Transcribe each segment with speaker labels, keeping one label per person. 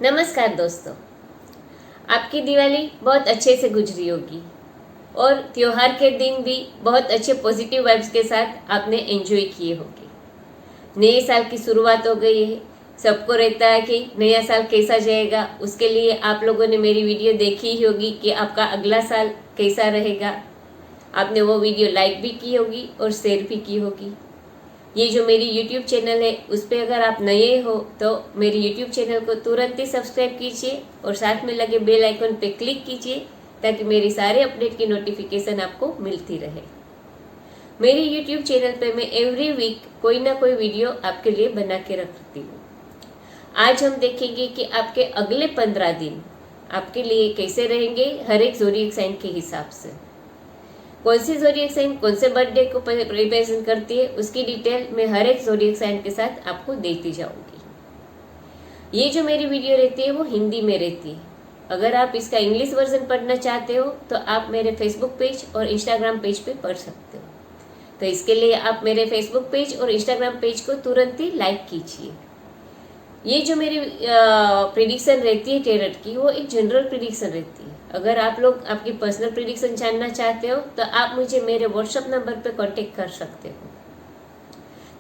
Speaker 1: नमस्कार दोस्तों, आपकी दिवाली बहुत अच्छे से गुजरी होगी और त्योहार के दिन भी बहुत अच्छे पॉजिटिव वाइब्स के साथ आपने एंजॉय किए होंगे। नए साल की शुरुआत हो गई है। सबको रहता है कि नया साल कैसा जाएगा, उसके लिए आप लोगों ने मेरी वीडियो देखी ही होगी कि आपका अगला साल कैसा रहेगा। आपने वो वीडियो लाइक भी की होगी और शेयर भी की होगी। ये जो मेरी YouTube चैनल है उस पर अगर आप नए हो तो मेरी YouTube चैनल को तुरंत ही सब्सक्राइब कीजिए और साथ में लगे बेल आइकन पे क्लिक कीजिए ताकि मेरी सारे अपडेट की नोटिफिकेशन आपको मिलती रहे। मेरी YouTube चैनल पे मैं एवरी वीक कोई ना कोई वीडियो आपके लिए बना के रखती हूँ। आज हम देखेंगे कि आपके अगले 15 दिन आपके लिए कैसे रहेंगे हर एक ज़ोडिएक साइन के हिसाब से। कौन सी ज़ोडिएक साइन कौन से बर्थडे को रिप्रेजेंट करती है उसकी डिटेल मैं हर एक ज़ोडिएक साइन के साथ आपको देती जाऊंगी। ये जो मेरी वीडियो रहती है वो हिंदी में रहती है। अगर आप इसका इंग्लिश वर्जन पढ़ना चाहते हो तो आप मेरे फेसबुक पेज और इंस्टाग्राम पेज पे पढ़ सकते हो। तो इसके लिए आप मेरे फेसबुक पेज और इंस्टाग्राम पेज को तुरंत ही लाइक कीजिए। ये जो मेरी प्रिडिक्शन रहती है टेरट की, वो एक जनरल प्रिडिक्शन रहती है। अगर आप लोग आपकी पर्सनल प्रिडिक्शन जानना चाहते हो तो आप मुझे मेरे व्हाट्सएप नंबर पे कांटेक्ट कर सकते हो।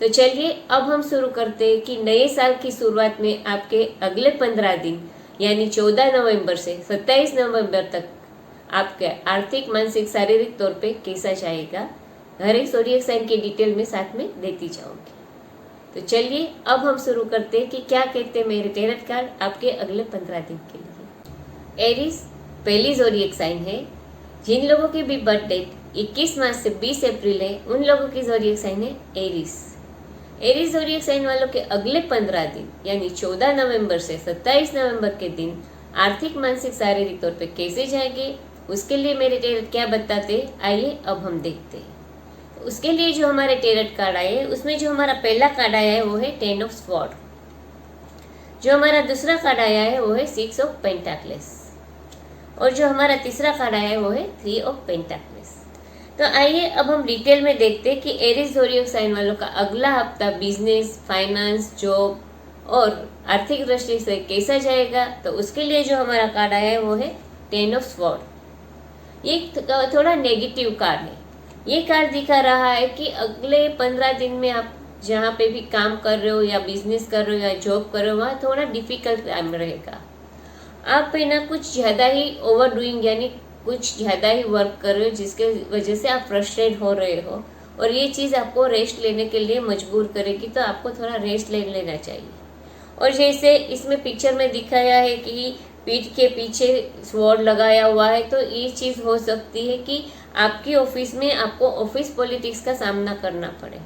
Speaker 1: तो चलिए अब हम शुरू करते हैं कि नए साल की शुरुआत में आपके अगले 15 दिन यानी 14 नवंबर से 27 नवंबर तक आपके आर्थिक, मानसिक, शारीरिक तौर पे कैसा जाएगा। हर एक ज़ोडिएक साइन की डिटेल में साथ में देती जाऊंगी। तो चलिए अब हम शुरू करते हैं कि क्या कहते हैं मेरे टेरट कार्ड आपके अगले 15 दिन के लिए। एरीज पहली ज़ोडिएक साइन है। जिन लोगों की भी बर्थ डेट 21 मार्च से 20 अप्रैल है उन लोगों की ज़ोडिएक साइन है एरीज। एरीज ज़ोडिएक साइन वालों के अगले 15 दिन यानी 14 नवंबर से 27 नवंबर के दिन आर्थिक, मानसिक, शारीरिक तौर पे कैसे जाएंगे उसके लिए मेरे टेरट क्या बताते, आइए अब हम देखते हैं। उसके लिए जो हमारे टेरट कार्ड आए हैं उसमें जो हमारा पहला कार्ड आया है वो है 10 ऑफ स्वॉर्ड। जो हमारा दूसरा कार्ड आया है वो है 6 ऑफ पेंटाकल्स और जो हमारा तीसरा कार्ड आया है वो है 3 ऑफ पेंटाकल्स। तो आइए अब हम डिटेल में देखते हैं कि एरीज ज़ोडिएक साइन वालों का अगला हफ्ता बिजनेस, फाइनेंस, जॉब और आर्थिक दृष्टि से कैसा जाएगा। तो उसके लिए जो हमारा कार्ड आया है वो है 10 ऑफ स्वॉर्ड। ये थोड़ा नेगेटिव कार्ड है। ये कार्ड दिखा रहा है कि अगले 15 दिन में आप जहाँ पे भी काम कर रहे हो या बिजनेस कर रहे हो या जॉब कर रहे हो वहाँ थोड़ा डिफिकल्ट टाइम रहेगा। आप है ना कुछ ज़्यादा ही ओवर डूइंग यानी कुछ ज़्यादा ही वर्क कर रहे हो जिसके वजह से आप फ्रस्ट्रेट हो रहे हो और ये चीज़ आपको रेस्ट लेने के लिए मजबूर करेगी। तो आपको थोड़ा रेस्ट ले लेना चाहिए। और जैसे इसमें पिक्चर में दिखाया है कि पीठ के पीछे स्वॉर्ड लगाया हुआ है, तो ये चीज़ हो सकती है कि आपकी ऑफिस में आपको ऑफिस पॉलिटिक्स का सामना करना पड़े।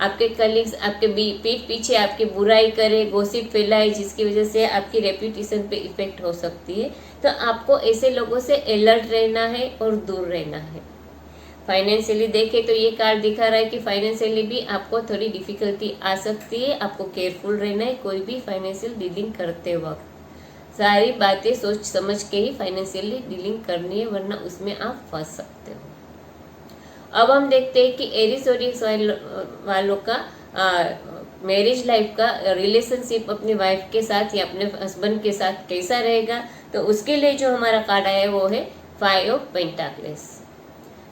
Speaker 1: आपके कलीग्स आपके पीठ पीछे आपकी बुराई करे, गॉसिप फैलाए, जिसकी वजह से आपकी रेप्यूटेशन पे इफेक्ट हो सकती है। तो आपको ऐसे लोगों से अलर्ट रहना है और दूर रहना है। फाइनेंशियली देखें तो ये कार्ड दिखा रहा है कि फाइनेंशियली भी आपको थोड़ी डिफिकल्टी आ सकती है। आपको केयरफुल रहना है कोई भी फाइनेंशियल डीलिंग करते वक्त। सारी बातें सोच समझ के ही फाइनेंशियली डीलिंग करनी है, वरना उसमें आप फंस सकते हो। अब हम देखते हैं कि एरीज ज़ोडिएक वालों का मैरिज लाइफ का रिलेशनशिप अपनी वाइफ के साथ या अपने हस्बैंड के साथ कैसा रहेगा। तो उसके लिए जो हमारा कार्ड आया है वो है 5 ऑफ पेंटाकल्स।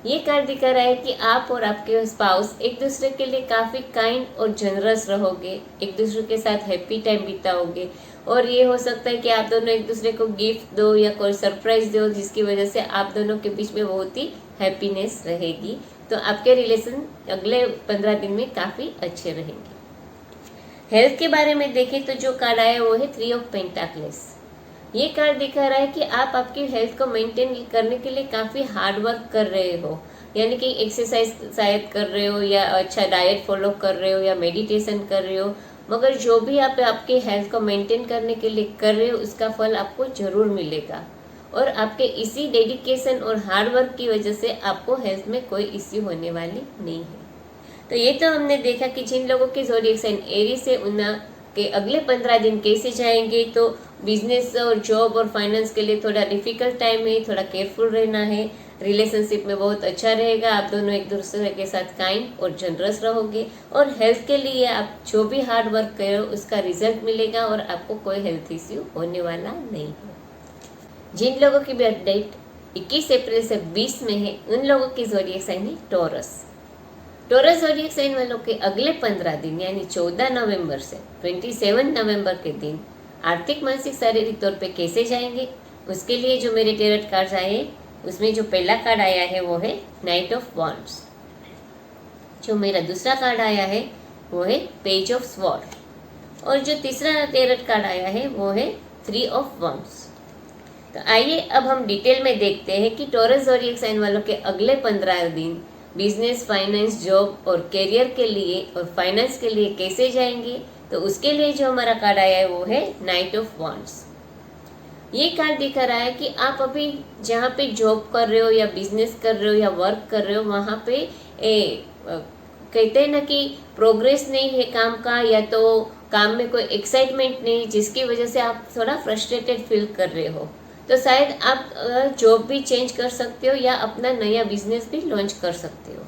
Speaker 1: ये कार्ड दिखा रहा है कि आप और आपके स्पाउस एक दूसरे के लिए काफ़ी काइंड और जनरस रहोगे, एक दूसरे के साथ हैप्पी टाइम बिताओगे और ये हो सकता है कि आप दोनों एक दूसरे को गिफ्ट दो या कोई सरप्राइज दो जिसकी वजह से आप दोनों के बीच में बहुत ही हैप्पीनेस रहेगी। तो आपके रिलेशन अगले 15 दिन में काफ़ी अच्छे रहेंगे। हेल्थ के बारे में देखें तो जो कार्ड आया है वो है 3 ऑफ पेंटाकल्स। ये कार्ड दिखा रहा है कि आप आपकी हेल्थ को मेंटेन करने के लिए काफ़ी हार्ड वर्क कर रहे हो, यानी कि एक्सरसाइज शायद कर रहे हो या अच्छा डाइट फॉलो कर रहे हो या मेडिटेशन कर रहे हो। मगर जो भी आप आपके हेल्थ को मेंटेन करने के लिए कर रहे हो उसका फल आपको जरूर मिलेगा और आपके इसी डेडिकेशन और हार्ड वर्क की वजह से आपको हेल्थ में कोई इश्यू होने वाली नहीं है। तो ये तो हमने देखा कि जिन लोगों के ज़ोडिएक साइन एरीज से उनके अगले 15 दिन कैसे जाएंगे। तो बिजनेस और जॉब और फाइनेंस के लिए थोड़ा डिफिकल्ट टाइम है, थोड़ा केयरफुल रहना है। रिलेशनशिप में बहुत अच्छा रहेगा। आप दोनों एक दूसरे के साथ काइंड और जनरस रहोगे। और हेल्थ के लिए आप जो भी हार्ड वर्क करो उसका रिजल्ट मिलेगा और आपको कोई हेल्थ इश्यू होने वाला नहीं है। जिन लोगों की बर्थ डेट 21 अप्रैल से 20 में है उन लोगों की ज़ोडिएक साइन है टॉरस। टॉरस ज़ोडिएक साइन वालों के अगले 15 दिन यानी 14 नवंबर से 27 नवंबर के दिन आर्थिक, मानसिक, शारीरिक तौर पे कैसे जाएंगे, उसके लिए जो मेरे टेरट कार्ड्स आए उसमें जो पहला कार्ड आया है वो है नाइट ऑफ वॉन्ड्स। जो मेरा दूसरा कार्ड आया है वो है पेज ऑफ स्वॉर्ड। और जो तीसरा टेरट कार्ड आया है वो है 3 ऑफ वॉन्ड्स। तो आइए अब हम डिटेल में देखते हैं कि टॉरस ज़ोडिएक साइन वालों के अगले 15 दिन बिजनेस, फाइनेंस, जॉब और करियर के लिए और फाइनेंस के लिए कैसे जाएंगे। तो उसके लिए जो हमारा कार्ड आया है वो है नाइट ऑफ वॉन्ड्स। ये कार्ड दिखा रहा है कि आप अभी जहाँ पे जॉब कर रहे हो या बिजनेस कर रहे हो या वर्क कर रहे हो वहाँ पे कहते हैं ना कि प्रोग्रेस नहीं है काम का, या तो काम में कोई एक्साइटमेंट नहीं, जिसकी वजह से आप थोड़ा फ्रस्ट्रेटेड फील कर रहे हो। तो शायद आप जॉब भी चेंज कर सकते हो या अपना नया बिजनेस भी लॉन्च कर सकते हो,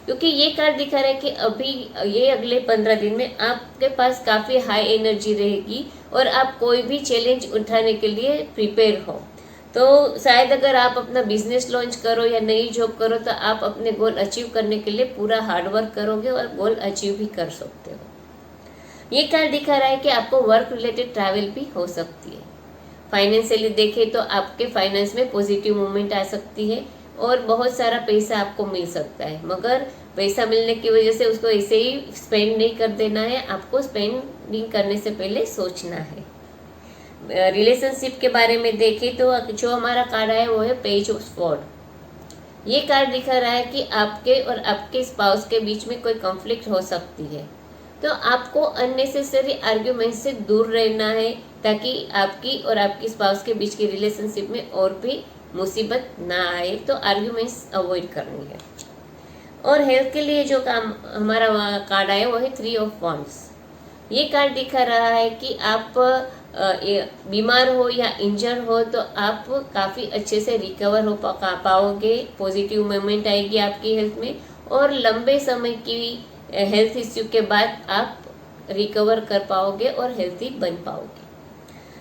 Speaker 1: क्योंकि ये कार्ड दिखा रहा है कि अभी ये अगले 15 दिन में आपके पास काफ़ी हाई एनर्जी रहेगी और आप कोई भी चैलेंज उठाने के लिए प्रिपेयर हो। तो शायद अगर आप अपना बिजनेस लॉन्च करो या नई जॉब करो तो आप अपने गोल अचीव करने के लिए पूरा हार्डवर्क करोगे और गोल अचीव भी कर सकते हो। ये कार्ड दिखा रहा है कि आपको वर्क रिलेटेड ट्रैवल भी हो सकती है। फाइनेंशियली देखें तो आपके फाइनेंस में पॉजिटिव मूवमेंट आ सकती है और बहुत सारा पैसा आपको मिल सकता है, मगर पैसा मिलने की वजह से उसको ऐसे ही स्पेंड नहीं कर देना है, आपको स्पेंडिंग करने से पहले सोचना है। रिलेशनशिप के बारे में देखें तो जो हमारा कार्ड है वो है पेज ऑफ स्वॉर्ड। ये कार्ड दिखा रहा है कि आपके और आपके स्पाउस के बीच में कोई कॉन्फ्लिक्ट हो सकती है, तो आपको अननेसेसरी आर्ग्यूमेंट से दूर रहना है ताकि आपकी और आपकी स्पाउस के बीच की रिलेशनशिप में और भी मुसीबत ना आए। तो आर्ग्यूमेंट्स अवॉइड करनी है। और हेल्थ के लिए जो काम हमारा कार्ड आया वो है 3 ऑफ वॉन्ड्स। ये कार्ड दिखा रहा है कि आप बीमार हो या इंजर हो तो आप काफ़ी अच्छे से रिकवर हो पाओगे, पॉजिटिव मूवमेंट आएगी आपकी हेल्थ में और लंबे समय की हेल्थ इश्यू के बाद आप रिकवर कर पाओगे और हेल्थी बन पाओगे।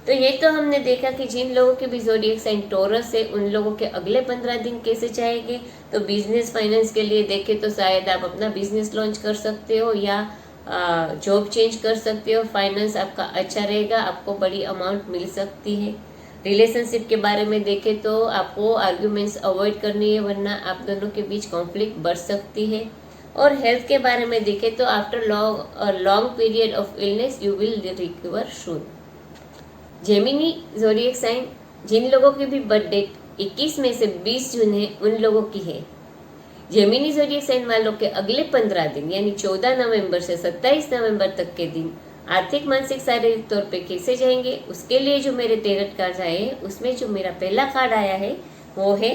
Speaker 1: तो ये तो हमने देखा कि जिन लोगों के भी ज़ोडिएक साइन टॉरस है उन लोगों के अगले 15 दिन कैसे जाएंगे। तो बिजनेस, फाइनेंस के लिए देखें तो शायद आप अपना बिजनेस लॉन्च कर सकते हो या जॉब चेंज कर सकते हो। फाइनेंस आपका अच्छा रहेगा, आपको बड़ी अमाउंट मिल सकती है। रिलेशनशिप के बारे में देखें तो आपको आर्ग्यूमेंट्स अवॉइड करनी है, वरना आप दोनों के बीच कॉन्फ्लिक्ट बढ़ सकती है। और हेल्थ के बारे में देखें तो after long period of illness you will recover soon. Gemini zodiac sign जिन लोगों की भी बर्थ डेट 21 में से 20 जून है उन लोगों की है। जेमिनी ज़ोडिएक साइन वालों के अगले 15 दिन यानी 14 नवंबर से 27 नवंबर तक के दिन आर्थिक, मानसिक, शारीरिक तौर पे कैसे जाएंगे, उसके लिए जो मेरे टेरट कार्ड आए हैं उसमें जो मेरा पहला कार्ड आया है वो है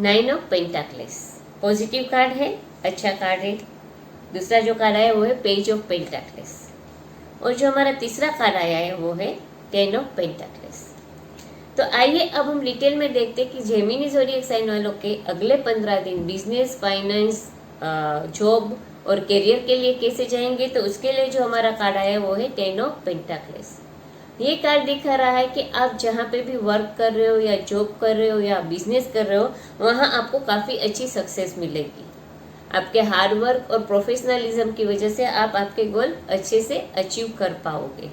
Speaker 1: 9 ऑफ पेंटाकल्स। पॉजिटिव कार्ड है, अच्छा कार्ड है। दूसरा जो कार्ड आया वो है पेज ऑफ पेंटाकल्स। और जो हमारा तीसरा कार्ड आया है वो है 10 ऑफ पेंटाकल्स। तो आइए अब हम डिटेल में देखते हैं कि जेमिनी ज़ोडिएक साइन वालों के अगले 15 दिन बिजनेस, फाइनेंस, जॉब और करियर के लिए कैसे जाएंगे। तो उसके लिए जो हमारा कार्ड आया है वो है 10 ऑफ पेंटाकल्स। ये कार्ड दिखा रहा है कि आप जहाँ पे भी वर्क कर रहे हो या जॉब कर रहे हो या बिजनेस कर रहे हो वहाँ आपको काफ़ी अच्छी सक्सेस मिलेगी। आपके हार्ड वर्क और प्रोफेशनलिज्म की वजह से आप आपके गोल अच्छे से अचीव कर पाओगे।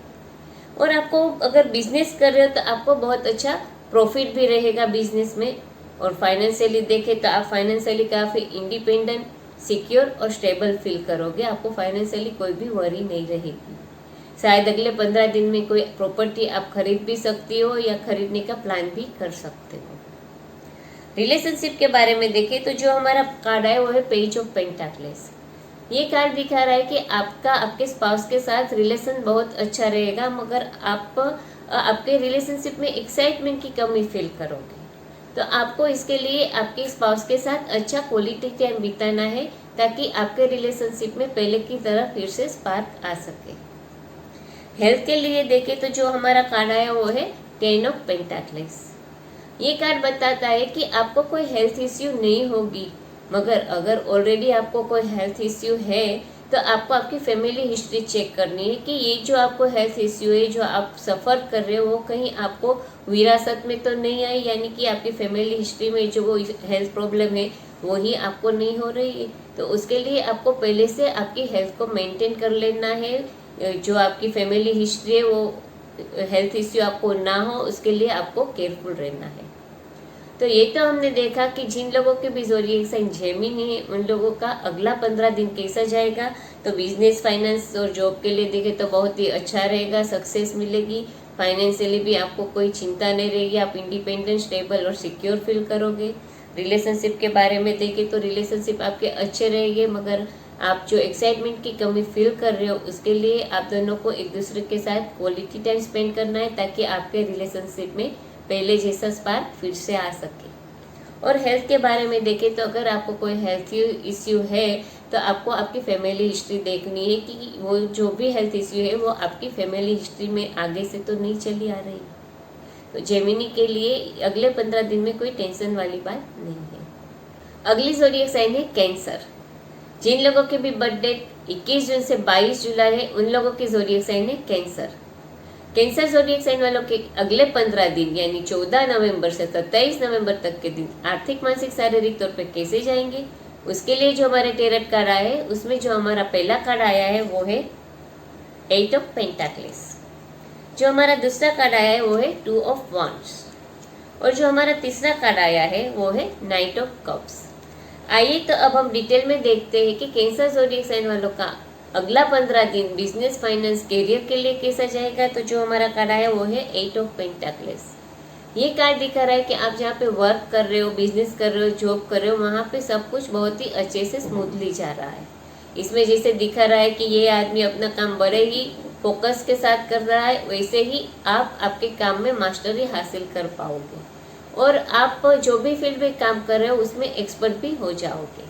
Speaker 1: और आपको अगर बिजनेस कर रहे हो तो आपको बहुत अच्छा प्रॉफिट भी रहेगा बिजनेस में। और फाइनेंशियली देखें तो आप फाइनेंशियली काफ़ी इंडिपेंडेंट, सिक्योर और स्टेबल फील करोगे। आपको फाइनेंशियली कोई भी वरी नहीं रहेगी। शायद अगले 15 दिन में कोई प्रॉपर्टी आप खरीद भी सकती हो या खरीदने का प्लान भी कर सकते हो। रिलेशनशिप के बारे में देखें तो जो हमारा कार्ड है वो है पेज ऑफ पेंटाकल्स। ये कार्ड दिखा रहा है कि आपका आपके स्पाउस के साथ रिलेशन बहुत अच्छा रहेगा, मगर आप आपके रिलेशनशिप में एक्साइटमेंट की कमी फील करोगे। तो आपको इसके लिए आपके स्पाउस के साथ अच्छा क्वालिटी टाइम बिताना है ताकि आपके रिलेशनशिप में पहले की तरह फिर से स्पार्क आ सके। हेल्थ के लिए देखें तो जो हमारा कार्ड है वो है 10 ऑफ पेंटाकल्स। ये कार्ड बताता है कि आपको कोई हेल्थ इश्यू नहीं होगी, मगर अगर ऑलरेडी आपको कोई हेल्थ इश्यू है तो आपको आपकी फैमिली हिस्ट्री चेक करनी है कि ये जो आपको हेल्थ इश्यू है, जो आप सफ़र कर रहे हो, वो कहीं आपको विरासत में तो नहीं आई, यानी कि आपकी फैमिली हिस्ट्री में जो वो हेल्थ प्रॉब्लम है वो ही आपको नहीं हो रही है। तो उसके लिए आपको पहले से आपकी हेल्थ को मेंटेन कर लेना है। जो आपकी फैमिली हिस्ट्री है वो हेल्थ इश्यू आपको ना हो, उसके लिए आपको केयरफुल रहना है। तो ये तो हमने देखा कि जिन लोगों के भी ज़ोडिएक साइन जेमिनी है उन लोगों का अगला 15 दिन कैसा जाएगा। तो बिजनेस, फाइनेंस और जॉब के लिए देखें तो बहुत ही अच्छा रहेगा, सक्सेस मिलेगी। फाइनेंशियली भी आपको कोई चिंता नहीं रहेगी, आप इंडिपेंडेंट, स्टेबल और सिक्योर फील करोगे। रिलेशनशिप के बारे में देखें तो रिलेशनशिप आपके अच्छे रहेंगे, मगर आप जो एक्साइटमेंट की कमी फील कर रहे हो उसके लिए आप दोनों को एक दूसरे के साथ क्वालिटी टाइम स्पेंड करना है, ताकि आपके रिलेशनशिप में पहले जैसा स्पार्क फिर से आ सके। और हेल्थ के बारे में देखें तो अगर आपको कोई हेल्थ इश्यू है तो आपको आपकी फैमिली हिस्ट्री देखनी है कि वो जो भी हेल्थ इश्यू है वो आपकी फैमिली हिस्ट्री में आगे से तो नहीं चली आ रही। तो जेमिनी के लिए अगले 15 दिन में कोई टेंशन वाली बात नहीं है। अगली ज़ोडिएक साइन है कैंसर। जिन लोगों के भी बर्थडे 21 जून से 22 जुलाई है उन लोगों की ज़ोडिएक साइन है कैंसर। कैंसर ज़ोडिएक साइन वालों के अगले 15 दिन यानी 14 नवंबर से 27 नवंबर तक के दिन आर्थिक, मानसिक, शारीरिक तौर पे कैसे जाएंगे, उसके लिए जो हमारे टेरट कार्ड आया है उसमें जो हमारा पहला कार्ड आया है वो है 8 ऑफ पेंटाकल्स। जो हमारा दूसरा कार्ड आया है वो है 2 ऑफ वांड्स, और जो हमारा तीसरा कार्ड आया है वो है नाइट ऑफ कप्स। आइए तो अब हम डिटेल में देखते हैं कि कैंसर ज़ोडिएक साइन वालों का अगला 15 दिन बिजनेस, फाइनेंस, करियर के लिए कैसा जाएगा। तो जो हमारा कार्ड आया वो है 8 ऑफ पेंटाकल्स। ये कार्ड दिखा रहा है कि आप जहाँ पे वर्क कर रहे हो, बिजनेस कर रहे हो, जॉब कर रहे हो, वहाँ पे सब कुछ बहुत ही अच्छे से स्मूथली जा रहा है। इसमें जैसे दिखा रहा है कि ये आदमी अपना काम बड़े ही फोकस के साथ कर रहा है, वैसे ही आप आपके काम में मास्टरी हासिल कर पाओगे और आप जो भी फील्ड में काम कर रहे हो उसमें एक्सपर्ट भी हो जाओगे।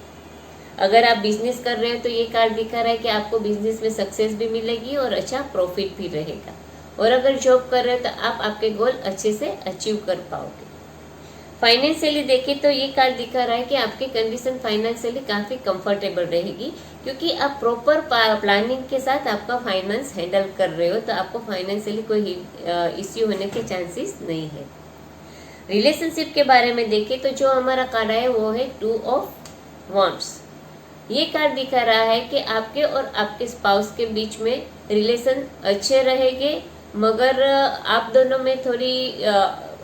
Speaker 1: अगर आप बिजनेस कर रहे हो तो ये कार्ड दिखा रहा है कि आपको बिजनेस में सक्सेस भी मिलेगी और अच्छा प्रॉफिट भी रहेगा। और अगर जॉब कर रहे हो तो आप आपके गोल अच्छे से अचीव कर पाओगे। फाइनेंशियली देखें तो ये कार्ड दिखा रहा है कि आपकी कंडीशन फाइनेंशियली काफ़ी कंफर्टेबल रहेगी, क्योंकि आप प्रॉपर प्लानिंग के साथ आपका फाइनेंस हैंडल कर रहे हो, तो आपको फाइनेंशियली कोई इश्यू होने के चांसेस नहीं है। रिलेशनशिप के बारे में देखें तो जो हमारा कार्ड है वो है 2 ऑफ वांड्स। ये कार्ड दिखा रहा है कि आपके और आपके स्पाउस के बीच में रिलेशन अच्छे रहेंगे, मगर आप दोनों में थोड़ी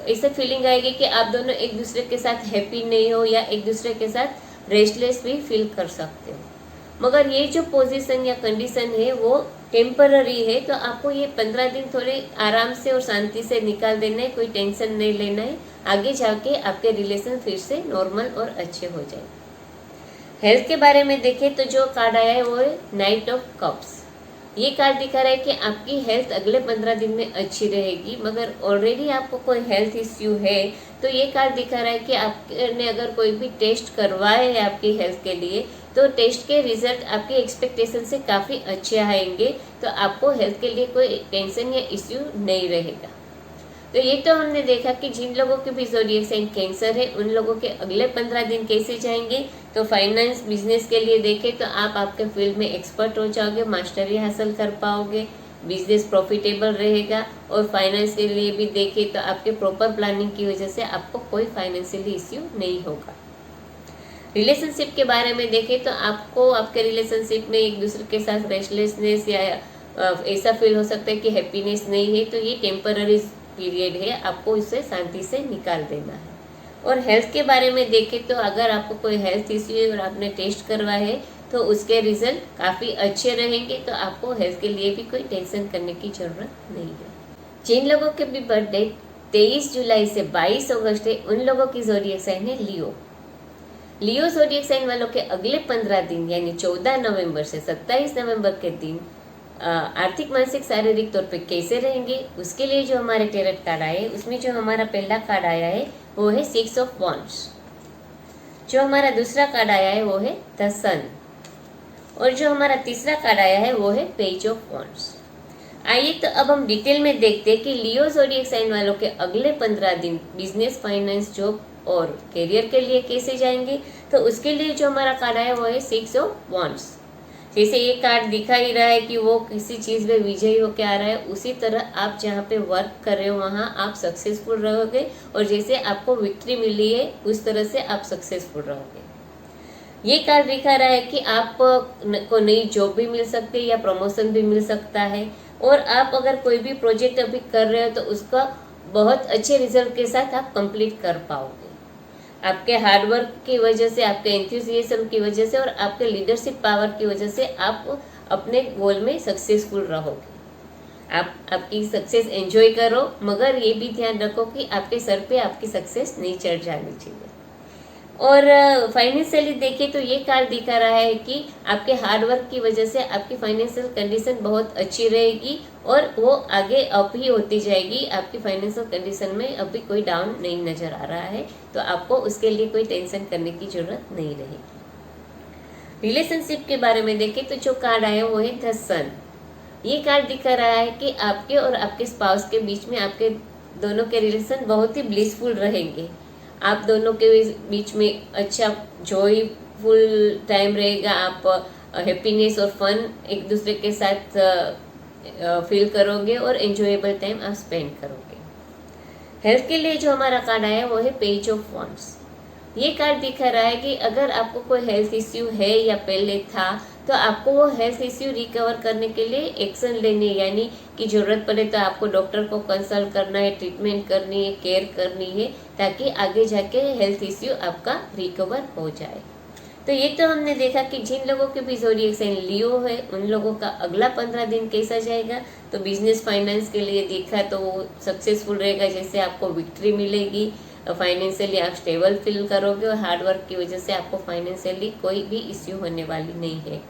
Speaker 1: ऐसे फीलिंग आएगी कि आप दोनों एक दूसरे के साथ हैप्पी नहीं हो या एक दूसरे के साथ रेस्टलेस भी फील कर सकते हो। मगर ये जो पोजीशन या कंडीशन है वो टेम्पररी है, तो आपको ये 15 दिन थोड़े आराम से और शांति से निकाल देना है, कोई टेंशन नहीं लेना है। आगे जाके आपके रिलेशन फिर से नॉर्मल और अच्छे हो जाए। हेल्थ के बारे में देखें तो जो कार्ड आया है वो है नाइट ऑफ कप्स। ये कार्ड दिखा रहा है कि आपकी हेल्थ अगले 15 दिन में अच्छी रहेगी, मगर ऑलरेडी आपको कोई हेल्थ इश्यू है तो ये कार्ड दिखा रहा है कि आपने अगर कोई भी टेस्ट करवाए है आपकी हेल्थ के लिए तो टेस्ट के रिजल्ट आपकी एक्सपेक्टेशन से काफ़ी अच्छे आएंगे, तो आपको हेल्थ के लिए कोई टेंशन या इश्यू नहीं रहेगा। तो ये तो हमने देखा कि जिन लोगों के भी ज़ोडिएक साइन कैंसर है उन लोगों के अगले 15 दिन कैसे जाएंगे। तो फाइनेंस, बिजनेस के लिए देखें तो आप आपके फील्ड में एक्सपर्ट हो जाओगे, मास्टरी हासिल कर पाओगे, बिजनेस प्रॉफिटेबल रहेगा। और फाइनेंस के लिए भी देखें तो आपके प्रॉपर प्लानिंग की वजह से आपको कोई फाइनेंशियली इश्यू नहीं होगा। रिलेशनशिप के बारे में देखें तो आपको आपके रिलेशनशिप में एक दूसरे के साथ रेस्टलेसनेस या ऐसा फील हो सकता है कि हैप्पीनेस नहीं है, तो ये टेम्पररी पीरियड है, आपको इसे शांति से निकाल देना है। और हेल्थ के बारे में देखें तो अगर आपको कोई हेल्थ इश्यू है और आपने टेस्ट करवाया है तो उसके रिजल्ट काफ़ी अच्छे रहेंगे, तो आपको हेल्थ के लिए भी कोई टेंशन करने की ज़रूरत नहीं है। जिन लोगों के भी बर्थडे 23 जुलाई से 22 अगस्त है उन लोगों की ज़ोडिएक साइन है लियो। लियो ज़ोडिएक साइन वालों के अगले 15 दिन यानी 14 नवंबर से 27 नवंबर के दिन आर्थिक, मानसिक, शारीरिक तौर पे कैसे रहेंगे, उसके लिए जो हमारे टेरट कार्ड आए उसमें जो हमारा पहला कार्ड आया है वो है 6 ऑफ वांड्स। जो हमारा दूसरा कार्ड आया है वो है द सन, और जो हमारा तीसरा कार्ड आया है वो है पेज ऑफ वांड्स। आइए तो अब हम डिटेल में देखते हैं कि लियो ज़ोडिएक साइन वालों के अगले 15 दिन बिजनेस, फाइनेंस, जॉब और करियर के लिए कैसे जाएंगे। तो उसके लिए जो हमारा कार्ड है वो है 6 ऑफ वांड्स। जैसे ये कार्ड दिखा ही रहा है कि वो किसी चीज़ में विजयी होकर आ रहा है, उसी तरह आप जहाँ पे वर्क कर रहे हो वहाँ आप सक्सेसफुल रहोगे, और जैसे आपको विक्ट्री मिली है उस तरह से आप सक्सेसफुल रहोगे। ये कार्ड दिखा रहा है कि आप को नई जॉब भी मिल सकती है या प्रमोशन भी मिल सकता है, और आप अगर कोई भी प्रोजेक्ट अभी कर रहे हो तो उसका बहुत अच्छे रिजल्ट के साथ आप कंप्लीट कर पाओगे। आपके हार्डवर्क की वजह से, आपके एंथुसियाज्म की वजह से और आपके लीडरशिप पावर की वजह से आप अपने गोल में सक्सेसफुल रहोगे। आप आपकी सक्सेस एंजॉय करो, मगर ये भी ध्यान रखो कि आपके सर पे आपकी सक्सेस नहीं चढ़ जानी चाहिए। और फाइनेंशियली देखें तो ये कार्ड दिखा रहा है कि आपके हार्डवर्क की वजह से आपकी फाइनेंशियल कंडीशन बहुत अच्छी रहेगी और वो आगे अप ही होती जाएगी। आपकी फाइनेंशियल कंडीशन में अभी कोई डाउन नहीं नजर आ रहा है, तो आपको उसके लिए कोई टेंशन करने की जरूरत नहीं रहेगी। रिलेशनशिप के बारे में देखें तो जो कार्ड आया वो है द सन। ये कार्ड दिखा रहा है कि आपके और आपके स्पाउस के बीच में आपके दोनों के रिलेशन बहुत ही ब्लिसफुल रहेंगे। आप दोनों के बीच में अच्छा जॉयफुल टाइम रहेगा। आप हैप्पीनेस और फन एक दूसरे के साथ फील करोगे और एंजॉयबल टाइम आप स्पेंड करोगे। हेल्थ के लिए जो हमारा कार्ड आया वो है पेज ऑफ वांड्स। ये कार्ड दिखा रहा है कि अगर आपको कोई हेल्थ इश्यू है या पहले था, तो आपको वो हेल्थ इश्यू रिकवर करने के लिए एक्शन लेने, यानी कि जरूरत पड़े तो आपको डॉक्टर को कंसल्ट करना है, ट्रीटमेंट करनी है, केयर करनी है, ताकि आगे जाके हेल्थ इश्यू आपका रिकवर हो जाए। तो ये तो हमने देखा कि जिन लोगों के भी ज़ोडिएक साइन लियो है उन लोगों का अगला 15 दिन कैसा जाएगा। तो बिजनेस, फाइनेंस के लिए देखा तो वो सक्सेसफुल रहेगा, जैसे आपको विक्ट्री मिलेगी, फाइनेंशियली आप स्टेबल फील करोगे और हार्डवर्क की वजह से आपको फाइनेंशियली कोई भी इश्यू होने वाली नहीं है।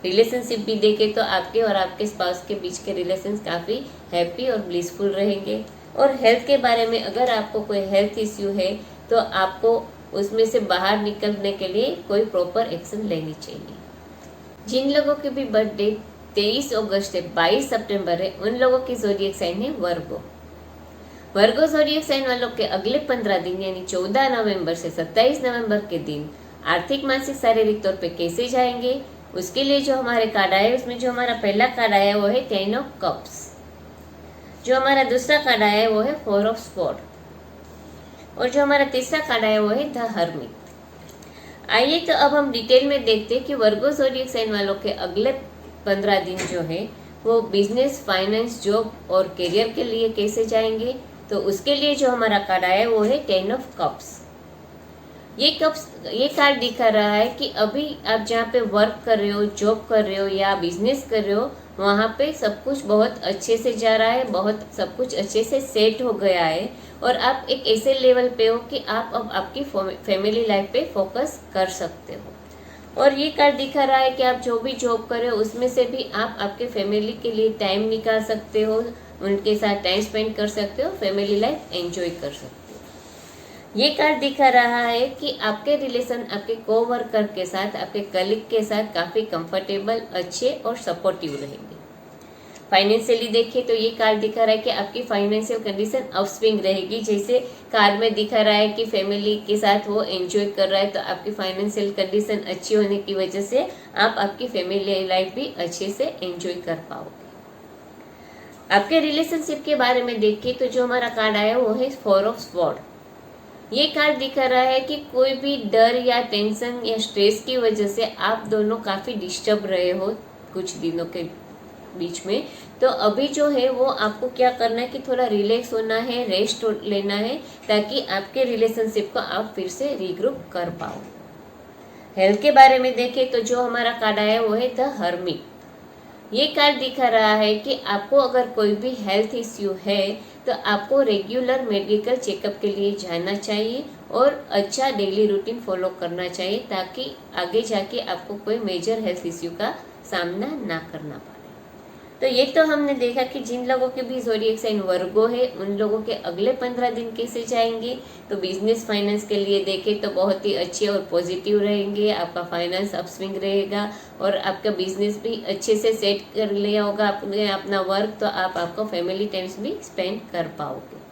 Speaker 1: रिलेशनशिप भी देखें तो आपके और आपके स्पाउस के बीच के रिलेशंस काफ़ी हैप्पी और ब्लिसफुल रहेंगे। और हेल्थ के बारे में, अगर आपको कोई हेल्थ इश्यू है तो आपको उसमें से बाहर निकलने के लिए कोई प्रॉपर एक्शन लेनी चाहिए। जिन लोगों के भी बर्थडे 23 अगस्त से 22 सितंबर है उन लोगों की ज़ोडिएक साइन है वर्गो। वर्गो ज़ोडिएक साइन वालों के अगले 15 दिन यानी 14 नवंबर से 27 नवंबर के दिन आर्थिक, मानसिक, शारीरिक तौर पे कैसे जाएंगे, उसके लिए जो हमारे कार्ड आए उसमें जो हमारा पहला कार्ड आया वो है 10 ऑफ कप्स। जो हमारा दूसरा कार्ड आया है वो है 4 ऑफ स्वॉर्ड, और जो हमारा तीसरा कार्ड आया वो है द हर्मिट। आइए तो अब हम डिटेल में देखते हैं कि वर्गो ज़ोडिएक साइन वालों के अगले 15 दिन जो है वो बिजनेस, फाइनेंस, जॉब और करियर के लिए कैसे जाएंगे। तो उसके लिए जो हमारा कार्ड आया है वो है 10 ऑफ कप्स। ये कार्ड दिखा रहा है कि अभी आप जहाँ पे वर्क कर रहे हो, जॉब कर रहे हो या बिजनेस कर रहे हो, वहाँ पे सब कुछ बहुत अच्छे से जा रहा है, बहुत सब कुछ अच्छे से सेट हो गया है, और आप एक ऐसे लेवल पे हो कि आप अब आपकी फैमिली लाइफ पे फोकस कर सकते हो। और ये कार्ड दिखा रहा है कि आप जो भी जॉब कर रहे हो उसमें से भी आप आपके फैमिली के लिए टाइम निकाल सकते हो, उनके साथ टाइम स्पेंड कर सकते हो, फैमिली लाइफ एंजॉय कर सकते हो। ये कार्ड दिखा रहा है कि आपके रिलेशन आपके कोवर्कर के साथ, आपके कलीग के साथ काफ़ी कंफर्टेबल, अच्छे और सपोर्टिव रहेंगे। फाइनेंशियली देखें तो ये कार्ड दिखा रहा है कि आपकी फाइनेंशियल कंडीशन अपस्विंग रहेगी। जैसे कार्ड में दिखा रहा है कि फैमिली के साथ वो एंजॉय कर रहा है, तो आपकी फाइनेंशियल कंडीशन अच्छी होने की वजह से आप आपकी फैमिली लाइफ भी अच्छे से एंजॉय कर पाओगे। आपके रिलेशनशिप के बारे में देखें तो जो हमारा कार्ड आया वो है 4 ऑफ स्वॉर्ड। ये कार्ड दिखा रहा है कि कोई भी डर या टेंशन या स्ट्रेस की वजह से आप दोनों काफ़ी डिस्टर्ब रहे हो कुछ दिनों के बीच में। तो अभी जो है वो आपको क्या करना है कि थोड़ा रिलैक्स होना है, रेस्ट लेना है, ताकि आपके रिलेशनशिप को आप फिर से रीग्रुप कर पाओ। हेल्थ के बारे में देखें तो जो हमारा कार्ड आया वो है द हर्मिट। ये कार्ड दिखा रहा है कि आपको अगर कोई भी हेल्थ इश्यू है तो आपको रेगुलर मेडिकल चेकअप के लिए जाना चाहिए और अच्छा डेली रूटीन फॉलो करना चाहिए, ताकि आगे जाके आपको कोई मेजर हेल्थ इश्यू का सामना ना करना पड़े। तो ये तो हमने देखा कि जिन लोगों के भी ज़ोडिएक साइन वर्गो है उन लोगों के अगले 15 दिन कैसे जाएंगे। तो बिजनेस फाइनेंस के लिए देखें तो बहुत ही अच्छे और पॉजिटिव रहेंगे, आपका फाइनेंस अपस्विंग रहेगा और आपका बिजनेस भी अच्छे से सेट कर लिया होगा आपने अपना वर्क, तो आप आपका फैमिली टाइम्स भी स्पेंड कर पाओगे।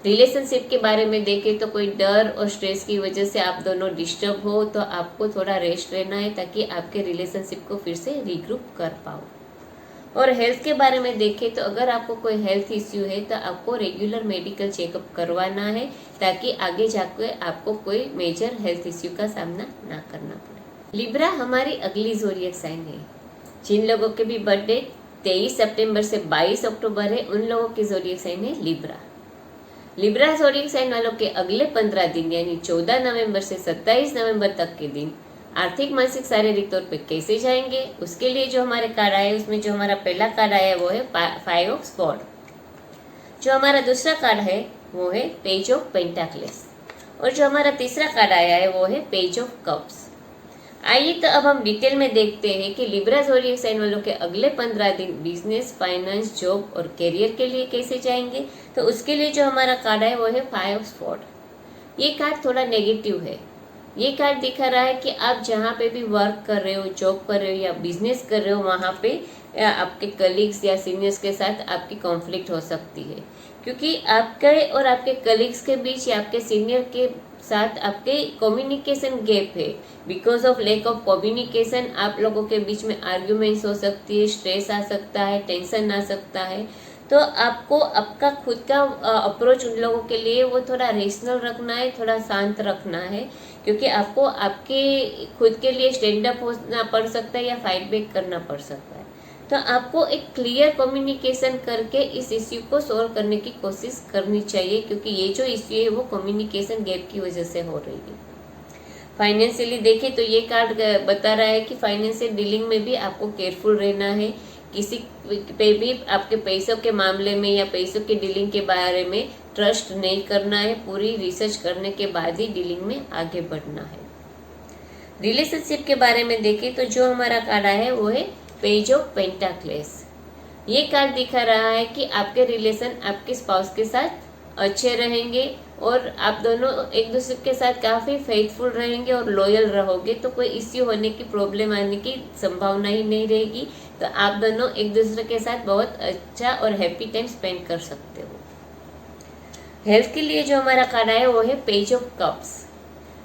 Speaker 1: रिलेशनशिप के बारे में देखें तो कोई डर और स्ट्रेस की वजह से आप दोनों डिस्टर्ब हो तो आपको थोड़ा रेस्ट रहना है ताकि आपके रिलेशनशिप को फिर से रीग्रुप कर पाओ। और हेल्थ के बारे में देखें तो अगर आपको कोई हेल्थ इश्यू है तो आपको रेगुलर मेडिकल चेकअप करवाना है ताकि आगे जाकर आपको कोई मेजर हेल्थ इश्यू का सामना ना करना पड़े। लिब्रा हमारी अगली ज़ोडिएक साइन है। जिन लोगों के भी बर्थडे 23 सितंबर से 22 अक्टूबर है उन लोगों की ज़ोडिएक साइन है लिब्रा। लिब्रा ज़ोडिएक साइन वालों के अगले 15 दिन यानी 14 नवंबर से 27 नवंबर तक के दिन आर्थिक, मानसिक, शारीरिक तौर पे कैसे जाएंगे, उसके लिए जो हमारे कार्ड आए उसमें जो हमारा पहला कार्ड आया वो है 5 ऑफ स्वॉर्ड। जो हमारा दूसरा कार्ड है वो है पेज ऑफ पेंटाक्लेस और जो हमारा तीसरा कार्ड आया है वो है पेज ऑफ कप्स। आइए तो अब हम डिटेल में देखते हैं कि लिब्रा ज़ोडिएक साइन वालों के अगले 15 दिन बिजनेस, फाइनेंस, जॉब और करियर के लिए कैसे जाएंगे। तो उसके लिए जो हमारा कार्ड है वो है 5 ऑफ स्वॉर्ड। ये कार्ड थोड़ा नेगेटिव है। ये कार्ड दिखा रहा है कि आप जहाँ पे भी वर्क कर रहे हो, जॉब कर रहे हो या बिजनेस कर रहे हो वहाँ पे आपके कलीग्स या सीनियर्स के साथ आपकी कॉन्फ्लिक्ट हो सकती है, क्योंकि आपके और आपके कलीग्स के बीच या आपके सीनियर के साथ आपके कम्युनिकेशन गैप है। Because of lack of communication आप लोगों के बीच में आर्ग्यूमेंट्स हो सकती है, स्ट्रेस आ सकता है, टेंशन आ सकता है। तो आपको आपका खुद का अप्रोच उन लोगों के लिए वो थोड़ा रेशनल रखना है, थोड़ा शांत रखना है, क्योंकि आपको आपके खुद के लिए स्टैंड अप होना पड़ सकता है या फाइट बैक करना पड़ सकता है। तो आपको एक क्लियर कम्युनिकेशन करके इस इश्यू को सॉल्व करने की कोशिश करनी चाहिए, क्योंकि ये जो इश्यू है वो कम्युनिकेशन गैप की वजह से हो रही है। फाइनेंशियली देखें तो ये कार्ड बता रहा है कि फाइनेंशियल डीलिंग में भी आपको केयरफुल रहना है। किसी पे भी आपके पैसों के मामले में या पैसों की डीलिंग के बारे में ट्रस्ट नहीं करना है। पूरी रिसर्च करने के बाद ही डीलिंग में आगे बढ़ना है। रिलेशनशिप के बारे में देखें तो जो हमारा कार्ड आया है वो है पेज ऑफ पेंटाक्लेस। ये कार्ड दिखा रहा है कि आपके रिलेशन आपके स्पाउस के साथ अच्छे रहेंगे और आप दोनों एक दूसरे के साथ काफ़ी फेथफुल रहेंगे और लॉयल रहोगे, तो कोई इश्यू होने की, प्रॉब्लम आने की संभावना ही नहीं रहेगी। तो आप दोनों एक दूसरे के साथ बहुत अच्छा और हैप्पी टाइम स्पेंड कर सकते हो। हेल्थ के लिए जो हमारा कार्ड है वो है पेज ऑफ कप्स।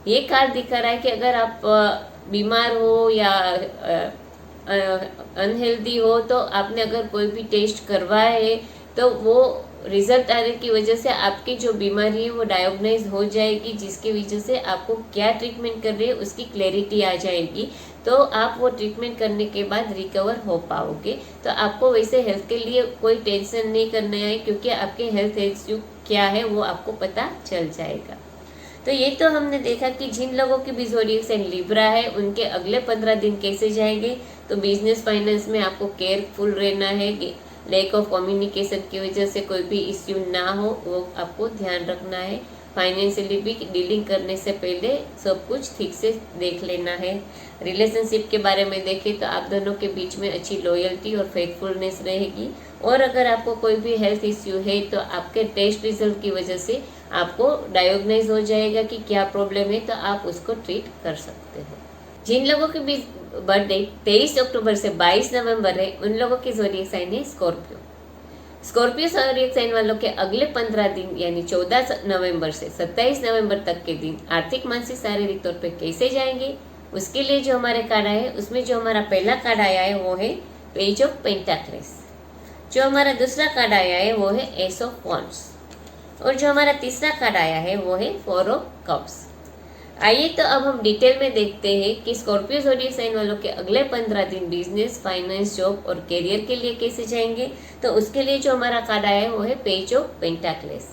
Speaker 1: ये कार्ड दिखा रहा है कि अगर आप बीमार हो या अनहेल्दी हो तो आपने अगर कोई भी टेस्ट करवाया है तो वो रिजल्ट आने की वजह से आपकी जो बीमारी है वो डायग्नोज हो जाएगी, जिसकी वजह से आपको क्या ट्रीटमेंट कर रही है उसकी क्लैरिटी आ जाएगी। तो आप वो ट्रीटमेंट करने के बाद रिकवर हो पाओगे। तो आपको वैसे हेल्थ के लिए कोई टेंशन नहीं करना है, क्योंकि आपके हेल्थ इश्यू क्या है वो आपको पता चल जाएगा। तो ये तो हमने देखा कि जिन लोगों की भी ज़ोडिएक साइन लिब्रा है उनके अगले 15 दिन कैसे जाएंगे। तो बिजनेस फाइनेंस में आपको केयरफुल रहना है, लैक ऑफ कम्युनिकेशन की वजह से कोई भी इश्यू ना हो वो आपको ध्यान रखना है। फाइनेंशियली भी डीलिंग करने से पहले सब कुछ ठीक से देख लेना है। रिलेशनशिप के बारे में देखें तो आप दोनों के बीच में अच्छी लॉयल्टी और फेथफुलनेस रहेगी। और अगर आपको कोई भी हेल्थ इश्यू है तो आपके टेस्ट रिजल्ट की वजह से आपको डायग्नोज हो जाएगा कि क्या प्रॉब्लम है, तो आप उसको ट्रीट कर सकते हो। जिन लोगों के भी बर्थडे 23 अक्टूबर से 22 नवंबर है उन लोगों की ज़ोडिएक साइन है स्कॉर्पियो। स्कॉर्पियो ज़ोडिएक साइन वालों के अगले 15 दिन यानी 14 नवंबर से 27 नवंबर तक के दिन आर्थिक, मानसिक, शारीरिक तौर पे कैसे जाएंगे, उसके लिए जो हमारे कार्ड आए उसमें जो हमारा पहला कार्ड आया है वो है पेज ऑफ पेंटाक्लेस। जो हमारा दूसरा कार्ड आया है वो है एस ऑफ वॉन्ड्स और जो हमारा तीसरा कार्ड आया है वो है 4 ऑफ कप्स। आइए तो अब हम डिटेल में देखते हैं कि स्कॉर्पियो ज़ोडिएक साइन वालों के अगले 15 दिन बिजनेस, फाइनेंस, जॉब और करियर के लिए कैसे जाएंगे। तो उसके लिए जो हमारा कार्ड आया है वो है पेज ऑफ पेंटाक्लेस।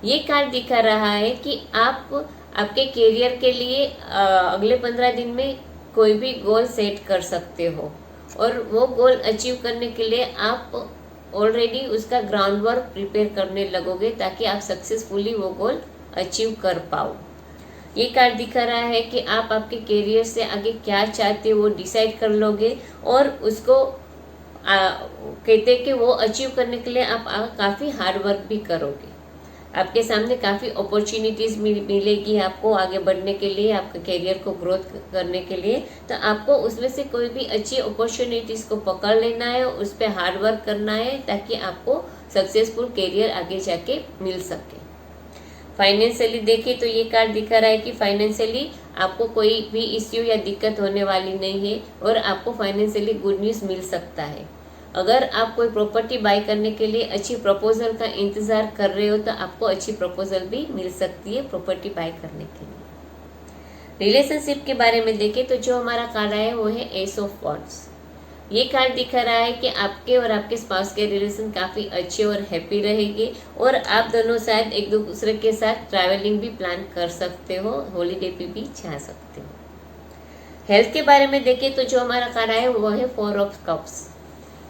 Speaker 1: ये कार्ड दिखा रहा है कि आप आपके करियर के लिए अगले 15 दिन में कोई भी गोल सेट कर सकते हो और वो गोल अचीव करने के लिए आप ऑलरेडी उसका ग्राउंड वर्क प्रिपेयर करने लगोगे ताकि आप सक्सेसफुली वो गोल अचीव कर पाओ। ये कार्ड दिखा रहा है कि आप आपके करियर से आगे क्या चाहते हो वो डिसाइड कर लोगे और उसको कहते हैं कि वो अचीव करने के लिए आप काफ़ी हार्ड वर्क भी करोगे। आपके सामने काफ़ी अपॉर्चुनिटीज़ मिलेगी आपको आगे बढ़ने के लिए, आपके करियर को ग्रोथ करने के लिए। तो आपको उसमें से कोई भी अच्छी अपॉर्चुनिटीज़ को पकड़ लेना है, उस पर हार्ड वर्क करना है ताकि आपको सक्सेसफुल करियर आगे जाके मिल सके। फाइनेंशियली देखिए तो ये कार्ड दिखा रहा है कि फाइनेंशियली आपको कोई भी इश्यू या दिक्कत होने वाली नहीं है और आपको फाइनेंशियली गुड न्यूज़ मिल सकता है। अगर आप कोई प्रॉपर्टी बाय करने के लिए अच्छी प्रपोजल का इंतज़ार कर रहे हो तो आपको अच्छी प्रपोजल भी मिल सकती है प्रॉपर्टी बाय करने के लिए। रिलेशनशिप के बारे में देखें तो जो हमारा कार्ड है वो है एस ऑफ वॉन्ड्स। ये कार्ड दिखा रहा है कि आपके और आपके स्पाउस के रिलेशन काफ़ी अच्छे और हैप्पी रहेंगे और आप दोनों शायद एक दूसरे के साथ ट्रैवलिंग भी प्लान कर सकते हो, हॉलीडे पे भी जा सकते हो। हेल्थ के बारे में देखें तो जो हमारा कार्ड है वो है 4 ऑफ कप्स।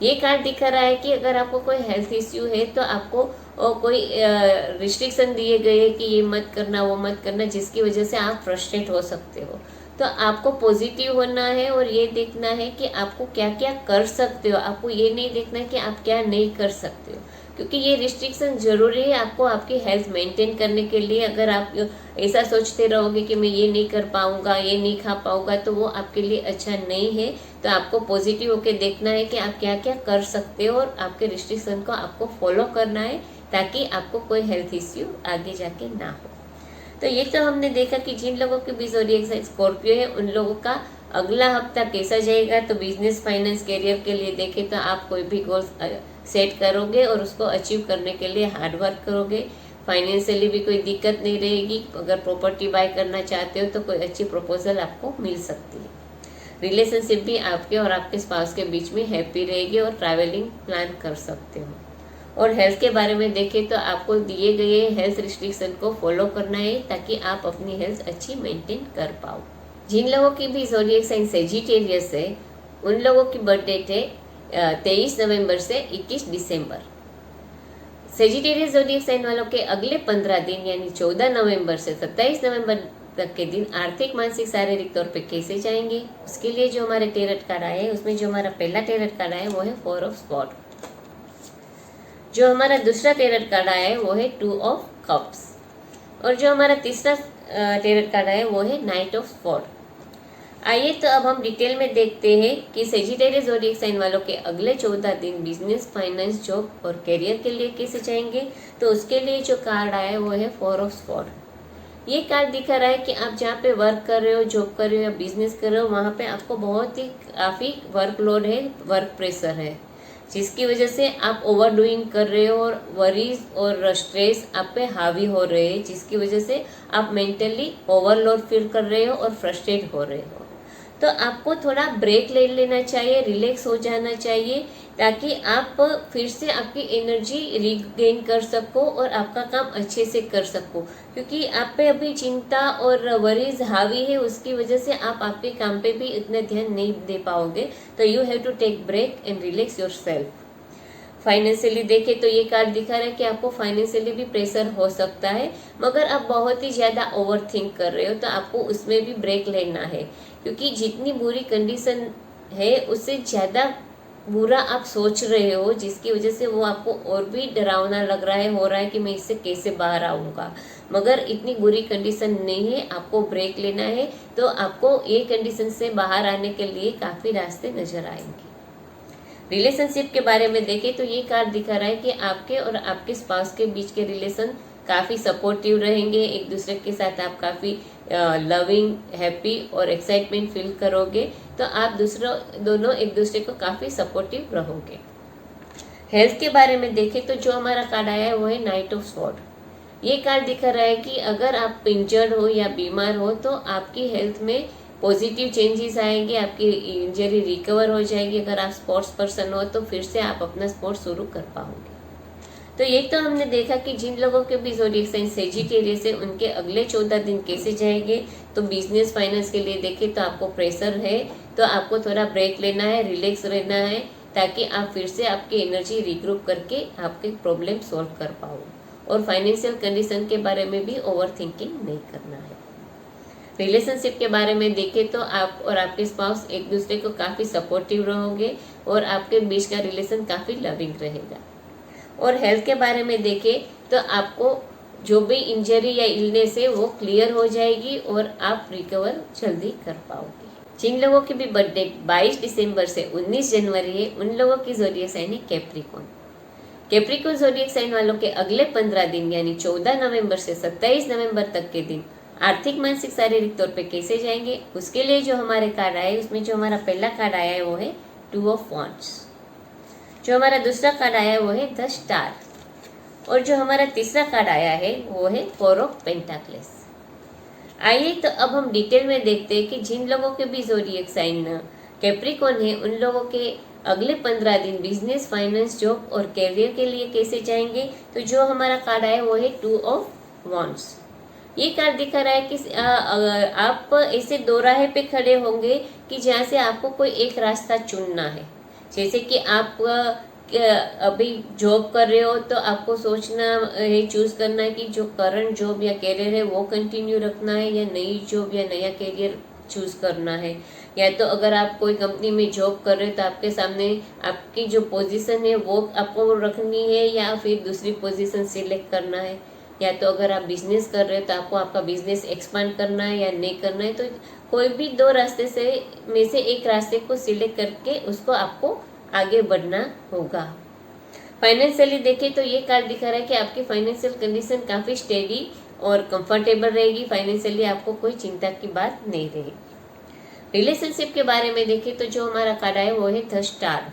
Speaker 1: ये कार्ड दिखा रहा है कि अगर आपको कोई हेल्थ इश्यू है तो आपको कोई रिस्ट्रिक्शन दिए गए कि ये मत करना वो मत करना, जिसकी वजह से आप फ्रस्ट्रेट हो सकते हो। तो आपको पॉजिटिव होना है और ये देखना है कि आपको क्या क्या कर सकते हो, आपको ये नहीं देखना है कि आप क्या नहीं कर सकते हो, क्योंकि ये रिस्ट्रिक्शन ज़रूरी है आपको आपकी हेल्थ मेंटेन करने के लिए। अगर आप ऐसा सोचते रहोगे कि मैं ये नहीं कर पाऊँगा, ये नहीं खा पाऊँगा, तो वो आपके लिए अच्छा नहीं है। तो आपको पॉजिटिव होकर देखना है कि आप क्या क्या कर सकते हो और आपके रिस्ट्रिक्शन को आपको फॉलो करना है ताकि आपको कोई हेल्थ इश्यू आगे जाके ना हो। तो ये तो हमने देखा कि जिन लोगों के भी ज़ोडिएक साइन स्कॉर्पियो है उन लोगों का अगला हफ्ता कैसा जाएगा। तो बिजनेस, फाइनेंस, करियर के लिए देखें तो आप कोई भी गोल सेट करोगे और उसको अचीव करने के लिए हार्ड वर्क करोगे। फाइनेंशियली भी कोई दिक्कत नहीं रहेगी। अगर प्रॉपर्टी बाय करना चाहते हो तो कोई अच्छी प्रपोजल आपको मिल सकती है। रिलेशनशिप भी आपके और आपके स्पाउस के बीच में हैप्पी रहेगी और ट्रैवलिंग प्लान कर सकते हो। और हेल्थ के बारे में देखें तो आपको दिए गए हेल्थ रिस्ट्रिक्शन को फॉलो करना है ताकि आप अपनी हेल्थ अच्छी मेंटेन कर पाओ। जिन लोगों की भी ज़ोडिएक साइन सेजिटेरियस है उन लोगों की बर्थ डेट है 23 नवंबर से 21 दिसंबर। सेजिटेरियस ज़ोडिएक साइन वालों के अगले 15 दिन यानी 14 नवंबर से 27 नवंबर तक के दिन आर्थिक, मानसिक, शारीरिक तौर पे कैसे जाएंगे, उसके लिए जो हमारे टेरट कार्ड आए हैं उसमें जो हमारा पहला टेरट कार्ड आया है वो है 4 ऑफ स्वॉर्ड। जो हमारा दूसरा टेरट कार्ड आया है वो है 2 ऑफ कप्स और जो हमारा तीसरा टेरट कार्ड आया है वो है नाइट ऑफ स्वॉर्ड। आइए तो अब हम डिटेल में देखते हैं कि सेजिटेरियस ज़ोडिएक साइन वालों के अगले 14 दिन बिजनेस, फाइनेंस, जॉब और करियर के लिए कैसे जाएंगे। तो उसके लिए जो कार्ड आया है वो है 4 ऑफ स्वॉर्ड। ये कार्ड दिखा रहा है कि आप जहाँ पे वर्क कर रहे हो, जॉब कर रहे हो या बिजनेस कर रहे हो वहाँ पे आपको बहुत ही काफ़ी वर्कलोड है, वर्क प्रेशर है, जिसकी वजह से आप ओवर डूइंग कर रहे हो और वरीज और स्ट्रेस आप पे हावी हो रहे हैं, जिसकी वजह से आप मेंटली ओवरलोड फील कर रहे हो और फ्रस्ट्रेट हो रहे हो। तो आपको थोड़ा ब्रेक ले लेना चाहिए, रिलैक्स हो जाना चाहिए ताकि आप फिर से आपकी एनर्जी रिगेन कर सको और आपका काम अच्छे से कर सको, क्योंकि आप पे अभी चिंता और वरीज हावी है, उसकी वजह से आप आपके काम पे भी इतना ध्यान नहीं दे पाओगे। तो you have to take break and relax yourself. Financially देखें तो ये कार्ड दिखा रहा है कि आपको फाइनेंशियली भी प्रेशर हो सकता है, मगर आप बहुत ही ज़्यादा ओवर थिंक कर रहे हो तो आपको उसमें भी ब्रेक लेना है, क्योंकि जितनी बुरी कंडीशन है उससे ज़्यादा बुरा आप सोच रहे हो, जिसकी वजह से वो आपको और भी डरावना लग रहा है, हो रहा है कि मैं इससे कैसे बाहर आऊँगा, मगर इतनी बुरी कंडीशन नहीं है। आपको ब्रेक लेना है तो आपको ये कंडीशन से बाहर आने के लिए काफ़ी रास्ते नज़र आएंगे। रिलेशनशिप के बारे में देखें तो ये कार्ड दिखा रहा है कि आपके और आपके स्पाउस के बीच के रिलेशन काफ़ी सपोर्टिव रहेंगे। एक दूसरे के साथ आप काफ़ी लविंग, हैप्पी और एक्साइटमेंट फील करोगे। तो आप दोनों एक दूसरे को काफ़ी सपोर्टिव रहोगे। हेल्थ के बारे में देखें तो जो हमारा कार्ड आया है वो है नाइट ऑफ स्वॉर्ड। ये कार्ड दिखा रहा है कि अगर आप इंजर्ड हो या बीमार हो तो आपकी हेल्थ में पॉजिटिव चेंजेस आएंगे, आपकी इंजरी रिकवर हो जाएगी। अगर आप स्पोर्ट्स पर्सन हो तो फिर से आप अपना स्पोर्ट शुरू कर पाओगे। तो ये तो हमने देखा कि जिन लोगों के भी ज़ोडिएक साइन सेजिटेरियस है उनके अगले 14 दिन कैसे जाएंगे। तो बिजनेस, फाइनेंस के लिए देखें तो आपको प्रेशर है, तो आपको थोड़ा ब्रेक लेना है, रिलैक्स रहना है, ताकि आप फिर से आपकी एनर्जी रिग्रुप करके आपके प्रॉब्लम सॉल्व कर पाओ। और फाइनेंशियल कंडीशन के बारे में भी ओवर थिंकिंग नहीं करना है। रिलेशनशिप के बारे में देखें तो आप और आपके स्पाउस एक दूसरे को काफ़ी सपोर्टिव रहोगे और आपके बीच का रिलेशन काफ़ी लविंग रहेगा। और हेल्थ के बारे में देखें तो आपको जो भी इंजरी या इलनेस है वो क्लियर हो जाएगी और आप रिकवर जल्दी कर पाओगे। जिन लोगों की भी बर्थडे 22 दिसंबर से 19 जनवरी है उन लोगों की ज़ोडिएक साइन है कैप्रिकॉर्न। कैप्रिकॉर्न ज़ोडिएक साइन वालों के अगले 15 दिन यानी 14 नवंबर से 27 नवंबर तक के दिन आर्थिक, मानसिक, शारीरिक तौर पे कैसे जाएंगे, उसके लिए जो हमारे कार्ड आए उसमें जो हमारा पहला कार्ड आया है वो है 2 ऑफ वांड्स। जो हमारा दूसरा कार्ड आया है वो है द स्टार और जो हमारा तीसरा कार्ड आया है वो है 4 ऑफ पेंटाक्लेस। आइए तो अब हम डिटेल में देखते हैं कि जिन लोगों के भी ज़ोडिएक साइन कैप्रिकॉर्न है उन लोगों के अगले 15 दिन बिजनेस, फाइनेंस, जॉब और कैरियर के लिए कैसे जाएंगे। तो जो हमारा कार्ड आया वो है 2 ऑफ वांड्स। ये कार्ड दिखा रहा है कि आप ऐसे दो राह पे खड़े होंगे कि जहाँ से आपको कोई एक रास्ता चुनना है। जैसे कि आप अभी जॉब कर रहे हो तो आपको सोचना है, चूज करना है कि जो करंट जॉब या कैरियर है वो कंटिन्यू रखना है या नई जॉब या नया कैरियर चूज करना है। या तो अगर आप कोई कंपनी में जॉब कर रहे हो तो आपके सामने आपकी जो पोजीशन है वो आपको रखनी है या फिर दूसरी पोजीशन सिलेक्ट करना है। या तो अगर आप बिजनेस कर रहे हो तो आपको आपका बिजनेस एक्सपांड करना है या नहीं करना है। तो कोई भी दो रास्ते में से एक रास्ते को सिलेक्ट करके उसको आपको आगे बढ़ना होगा। फाइनेंशियली देखें तो ये कार्ड दिखा रहा है कि आपकी फाइनेंशियल कंडीशन काफ़ी स्टेडी और कंफर्टेबल रहेगी। फाइनेंशियली आपको कोई चिंता की बात नहीं रहेगी। रिलेशनशिप के बारे में देखें तो जो हमारा कार्ड है वो है द स्टार।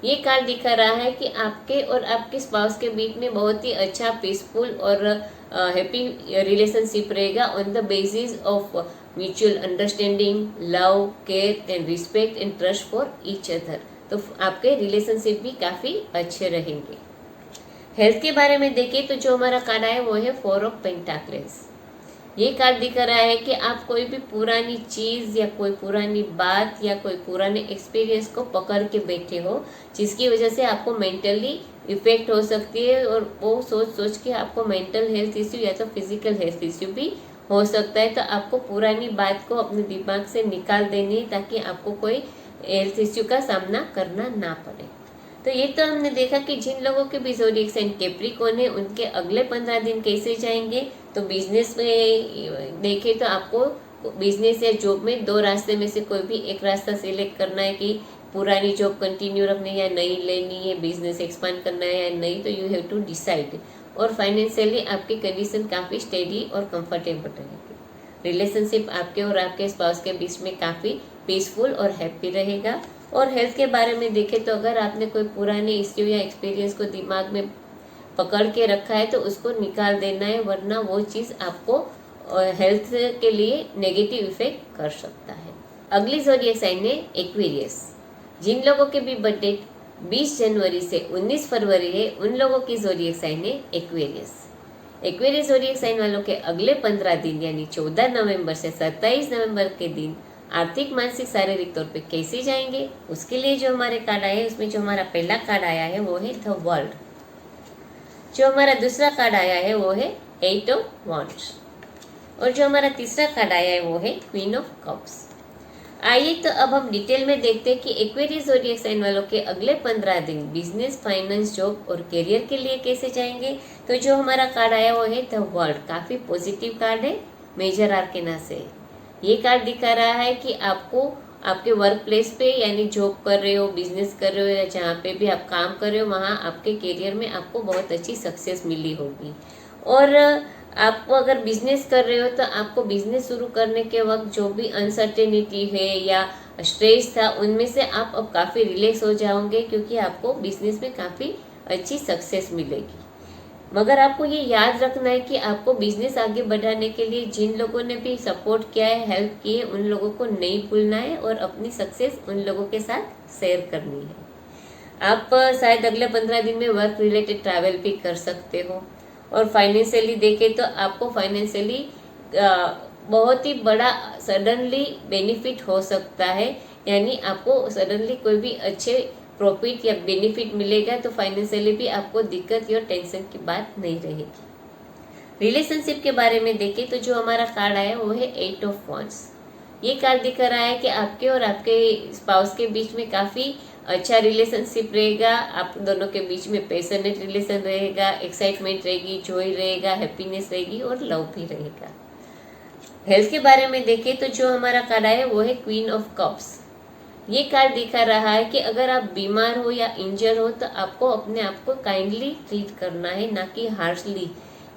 Speaker 1: ये कार्ड दिखा रहा है कि आपके और आपके स्पाउस के बीच में बहुत ही अच्छा, पीसफुल और हैप्पी रिलेशनशिप रहेगा on the basis of mutual understanding, love, care and respect and trust for each other. तो आपके रिलेशनशिप भी काफ़ी अच्छे रहेंगे। हेल्थ के बारे में देखें तो जो हमारा कार्ड है वो है 4 ऑफ पेंटाक्लेस। ये कार्ड दिख रहा है कि आप कोई भी पुरानी चीज़ या कोई पुरानी बात या कोई पुराने एक्सपीरियंस को पकड़ के बैठे हो, जिसकी वजह से आपको मेंटली इफेक्ट हो सकती है और वो सोच के आपको मेंटल हेल्थ इश्यू या तो फिजिकल हेल्थ इश्यू भी हो सकता है। तो आपको पुरानी बात को अपने दिमाग से निकाल देनी है ताकि आपको कोई हेल्थ इश्यू का सामना करना ना पड़े। तो ये तो हमने देखा कि जिन लोगों के भी ज़ोडिएक साइन कैप्रिकॉर्न है उनके अगले 15 दिन कैसे जाएंगे। तो बिजनेस में देखें तो आपको बिजनेस या जॉब में दो रास्ते में से कोई भी एक रास्ता सिलेक्ट करना है कि पुरानी जॉब कंटिन्यू रखनी है या नई लेनी है, बिजनेस एक्सपांड करना है या नहीं। तो यू हैव टू डिसाइड। और फाइनेंशियली आपकी कंडीशन काफ़ी स्टेडी और कंफर्टेबल रहेगी। रिलेशनशिप आपके और आपके स्पाउस के बीच में काफ़ी पीसफुल और हैप्पी रहेगा। और हेल्थ के बारे में देखें तो अगर आपने कोई पुराने इश्यू या एक्सपीरियंस को दिमाग में पकड़ के रखा है तो उसको निकाल देना है, वरना वो चीज़ आपको हेल्थ के लिए नेगेटिव इफेक्ट कर सकता है। अगली ज़ोडिएक साइन है एक्वेरियस। जिन लोगों के भी बर्थडे 20 जनवरी से 19 फरवरी है उन लोगों की ज़ोडिएक साइन है एक्वेरियस। एक्वेरियस ज़ोडिएक साइन वालों के अगले 15 दिन यानी 14 नवंबर से 27 नवंबर के दिन आर्थिक, मानसिक, शारीरिक तौर पे कैसे जाएंगे, उसके लिए जो हमारे कार्ड आए उसमें जो हमारा पहला कार्ड आया है वो है द वर्ल्ड। जो हमारा दूसरा कार्ड आया है वो है 8 ऑफ वांड्स और जो हमारा तीसरा कार्ड आया है वो है क्वीन ऑफ कप्स। आइए तो अब हम डिटेल में देखते हैं कि एक्वेरियस ज़ोडिएक साइन वालों के अगले 15 दिन बिजनेस, फाइनेंस, जॉब और करियर के लिए कैसे जाएंगे। तो जो हमारा कार्ड आया वो है द वर्ल्ड। काफ़ी पॉजिटिव कार्ड है, मेजर आर्केना से। ये कार्ड दिखा रहा है कि आपको आपके वर्क प्लेस पे यानी जॉब कर रहे हो, बिजनेस कर रहे हो या जहाँ पे भी आप काम कर रहे हो वहाँ आपके करियर में आपको बहुत अच्छी सक्सेस मिली होगी। और आप अगर बिजनेस कर रहे हो तो आपको बिजनेस शुरू करने के वक्त जो भी अनसर्टेनिटी है या स्ट्रेस था उनमें से आप अब काफ़ी रिलैक्स हो जाओगे क्योंकि आपको बिजनेस में काफ़ी अच्छी सक्सेस मिलेगी। मगर आपको ये याद रखना है कि आपको बिजनेस आगे बढ़ाने के लिए जिन लोगों ने भी सपोर्ट किया है, हेल्प की है, उन लोगों को नहीं भूलना है और अपनी सक्सेस उन लोगों के साथ शेयर करनी है। आप शायद अगले 15 दिन में वर्क रिलेटेड ट्रैवल भी कर सकते हो। और फाइनेंशियली देखें तो आपको फाइनेंशियली बहुत ही बड़ा सडनली बेनिफिट हो सकता है, यानी आपको सडनली कोई भी अच्छे प्रॉफिट या बेनिफिट मिलेगा तो फाइनेंशियली भी आपको दिक्कत या टेंशन की बात नहीं रहेगी। रिलेशनशिप के बारे में देखें तो जो हमारा कार्ड आया वो है 8 ऑफ वॉन्ड्स। ये कार्ड दिख रहा है कि आपके और आपके स्पाउस के बीच में काफ़ी अच्छा रिलेशनशिप रहेगा। आप दोनों के बीच में पैशनेट रिलेशन रहेगा, एक्साइटमेंट रहेगी, जॉय रहेगा, हैप्पीनेस रहेगी और लव भी रहेगा। हेल्थ के बारे में देखें तो जो हमारा कार्ड आया वो है क्वीन ऑफ कप्स। ये कार्ड दिखा रहा है कि अगर आप बीमार हो या इंजर हो तो आपको अपने आप को काइंडली ट्रीट करना है, ना कि हार्शली,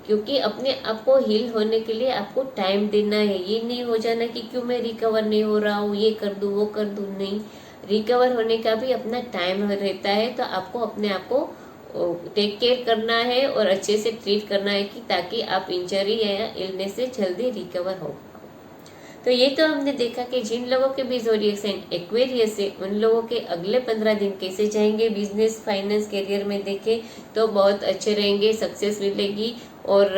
Speaker 1: क्योंकि अपने आप को हील होने के लिए आपको टाइम देना है। ये नहीं हो जाना कि क्यों मैं रिकवर नहीं हो रहा हूँ, ये कर दूँ वो कर दूँ, नहीं। रिकवर होने का भी अपना टाइम रहता है, तो आपको अपने आप को टेक केयर करना है और अच्छे से ट्रीट करना है कि ताकि आप इंजरी या इलनेस से जल्दी रिकवर हो। तो ये तो हमने देखा कि जिन लोगों के भी ज़ोडिएक साइन एक्वेरियस है उन लोगों के अगले 15 दिन कैसे जाएंगे। बिजनेस, फाइनेंस, करियर में देखें तो बहुत अच्छे रहेंगे, सक्सेस मिलेगी और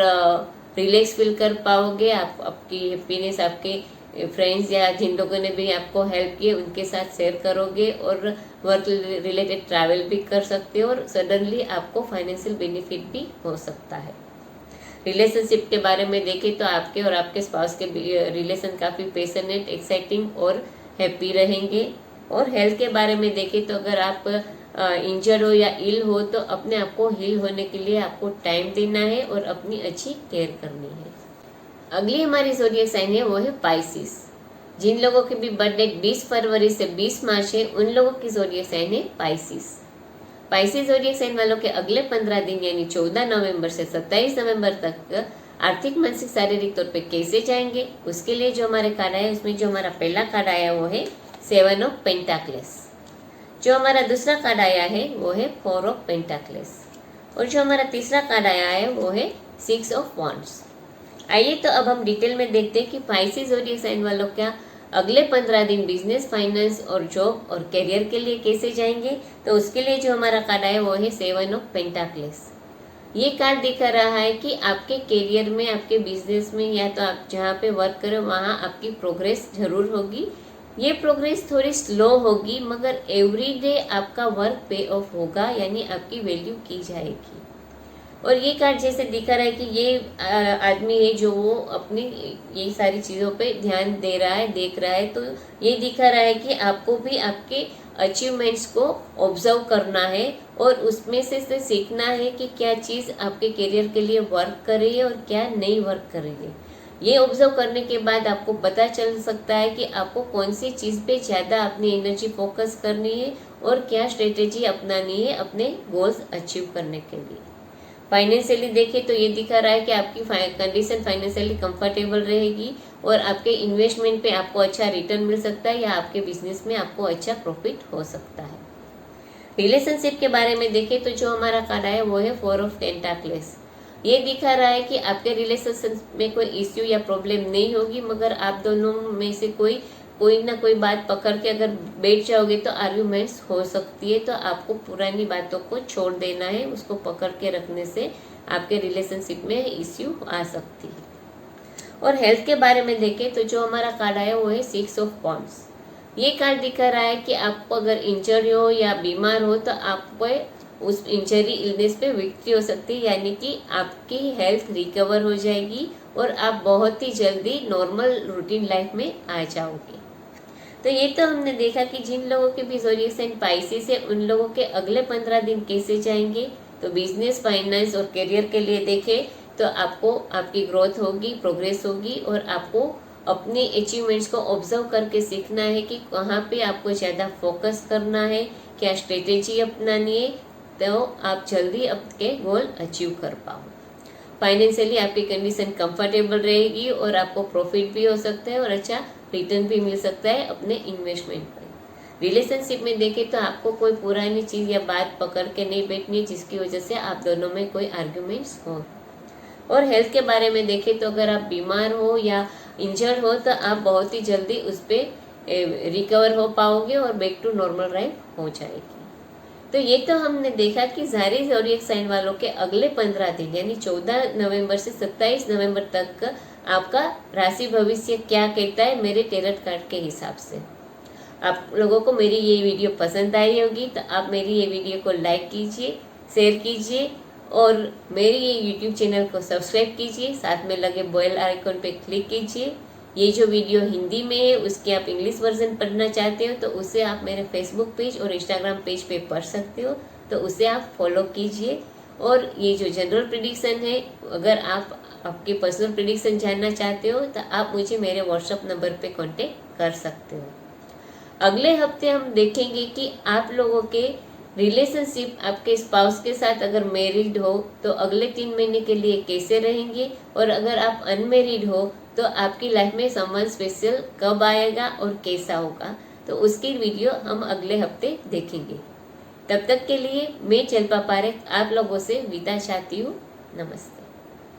Speaker 1: रिलैक्स फील कर पाओगे। आप आपकी हैप्पीनेस आपके फ्रेंड्स या जिन लोगों ने भी आपको हेल्प किए उनके साथ शेयर करोगे और वर्क रिलेटेड ट्रैवल भी कर सकते हो और सडनली आपको फाइनेंशियल बेनिफिट भी हो सकता है। रिलेशनशिप के बारे में देखें तो आपके और आपके स्पाउस के रिलेशन काफ़ी पैशनेट, एक्साइटिंग और हैप्पी रहेंगे। और हेल्थ के बारे में देखें तो अगर आप इंजर्ड हो या इल हो तो अपने आप को हील होने के लिए आपको टाइम देना है और अपनी अच्छी केयर करनी है। अगली हमारी ज़ोडिएक साइन है वो है पाइसिस। जिन लोगों की भी बर्थ डेट 20 फरवरी से 20 मार्च है उन लोगों की ज़ोडिएक साइन है पाइसिस। पाइसिस ज़ोडिएक साइन वालों के अगले 15 दिन यानी 14 नवंबर से 27 नवंबर तक आर्थिक, मानसिक, शारीरिक तौर पे कैसे जाएंगे, उसके लिए जो हमारे कार्ड आया उसमें जो हमारा पहला कार्ड आया वो है 7 ऑफ पेंटाक्लेस। जो हमारा दूसरा कार्ड आया है वो है 4 ऑफ पेंटाक्लेस और जो हमारा तीसरा कार्ड आया है वो है 6 ऑफ वॉन्ड्स। आइए तो अब हम डिटेल में देखते हैं कि पाइसिस ज़ोडिएक साइन वालों क्या अगले 15 दिन बिजनेस, फाइनेंस और जॉब और करियर के लिए कैसे जाएंगे। तो उसके लिए जो हमारा कार्ड है वो है 7 ऑफ पेंटाक्लेस। ये कार्ड दिखा रहा है कि आपके करियर में, आपके बिजनेस में या तो आप जहाँ पे वर्क करो वहाँ आपकी प्रोग्रेस जरूर होगी। ये प्रोग्रेस थोड़ी स्लो होगी मगर एवरी डे आपका वर्क पे ऑफ होगा, यानी आपकी वैल्यू की जाएगी। और ये कार्ड जैसे दिखा रहा है कि ये आदमी है जो वो अपनी ये सारी चीज़ों पे ध्यान दे रहा है, देख रहा है। तो ये दिखा रहा है कि आपको भी आपके अचीवमेंट्स को ऑब्जर्व करना है और उसमें से सीखना है कि क्या चीज़ आपके करियर के लिए वर्क कर रही है और क्या नहीं वर्क कर रही है। ये ऑब्जर्व करने के बाद आपको पता चल सकता है कि आपको कौन सी चीज़ पे ज़्यादा अपनी एनर्जी फोकस करनी है और क्या स्ट्रेटेजी अपनानी है अपने गोल्स अचीव करने के लिए। फाइनेंशियली देखें तो ये दिखा रहा है कि आपकी कंडीशन फाइनेंशियली कंफर्टेबल रहेगी और आपके इन्वेस्टमेंट पे आपको अच्छा रिटर्न मिल सकता है या आपके बिजनेस में आपको अच्छा प्रॉफिट हो सकता है। रिलेशनशिप के बारे में देखें तो जो हमारा कार्ड है वो है 4 ऑफ पेंटाक्लेस। ये दिखा रहा है कि आपके रिलेशनशिप में कोई इश्यू या प्रॉब्लम नहीं होगी मगर आप दोनों में से कोई ना कोई बात पकड़ के अगर बैठ जाओगे तो आर्ग्यूमेंट्स हो सकती है। तो आपको पुरानी बातों को छोड़ देना है, उसको पकड़ के रखने से आपके रिलेशनशिप में इश्यू आ सकती है। और हेल्थ के बारे में देखें तो जो हमारा कार्ड आया वो है 6 ऑफ वॉन्ड्स। ये कार्ड दिखा रहा है कि आपको अगर इंजरी हो या बीमार हो तो आपको उस इंजरी, इलनेस पे विक्ट्री हो सकती है, यानी कि आपकी हेल्थ रिकवर हो जाएगी और आप बहुत ही जल्दी नॉर्मल रूटीन लाइफ में आ जाओगे। तो ये तो हमने देखा कि जिन लोगों के भी ज़ोडिएक साइन पाइसिस है उन लोगों के अगले 15 दिन कैसे जाएंगे। तो बिजनेस, फाइनेंस और करियर के लिए देखें तो आपको आपकी ग्रोथ होगी, प्रोग्रेस होगी और आपको अपने अचीवमेंट्स को ऑब्जर्व करके सीखना है कि कहाँ पे आपको ज़्यादा फोकस करना है, क्या स्ट्रेटेजी अपनानी है, तो आप जल्दी आपके गोल अचीव कर पाओ। फाइनेंशियली आपकी कंडीशन कंफर्टेबल रहेगी और आपको प्रॉफिट भी हो सकता है और अच्छा रिटर्न भी मिल सकता है अपने इन्वेस्टमेंट पर। रिलेशनशिप में देखें तो आपको कोई पुरानी चीज़ या बात पकड़ के नहीं बैठनी है जिसकी वजह से आप दोनों में कोई आर्ग्यूमेंट्स हो। और हेल्थ के बारे में देखें तो अगर आप बीमार हो या इंजर्ड हो तो आप बहुत ही जल्दी उस पर रिकवर हो पाओगे और बैक टू नॉर्मल लाइफ हो जाएगी। तो ये तो हमने देखा कि सारे ज़ोडिएक साइन वालों के अगले 15 दिन यानी 14 नवंबर से 27 नवंबर तक आपका राशि भविष्य क्या कहता है मेरे टेरट कार्ड के हिसाब से। आप लोगों को मेरी ये वीडियो पसंद आई होगी तो आप मेरी ये वीडियो को लाइक कीजिए, शेयर कीजिए और मेरी ये यूट्यूब चैनल को सब्सक्राइब कीजिए, साथ में लगे बेल आइकन पे क्लिक कीजिए। ये जो वीडियो हिंदी में है उसके आप इंग्लिश वर्जन पढ़ना चाहते हो तो उसे आप मेरे फेसबुक पेज और इंस्टाग्राम पेज पे पढ़ सकते हो, तो उसे आप फॉलो कीजिए। और ये जो जनरल प्रेडिक्शन है, अगर आप आपके पर्सनल प्रेडिक्शन जानना चाहते हो तो आप मुझे मेरे व्हाट्सएप नंबर पे कांटेक्ट कर सकते हो। अगले हफ्ते हम देखेंगे कि आप लोगों के रिलेशनशिप आपके स्पाउस के साथ अगर मैरिड हो तो अगले 3 महीने के लिए कैसे रहेंगे, और अगर आप अनमेरिड हो तो आपकी लाइफ में समवन स्पेशल कब आएगा और कैसा होगा, तो उसकी वीडियो हम अगले हफ्ते देखेंगे। तब तक के लिए मैं शिल्पा पारेख आप लोगों से विदा चाहती हूँ। नमस्ते।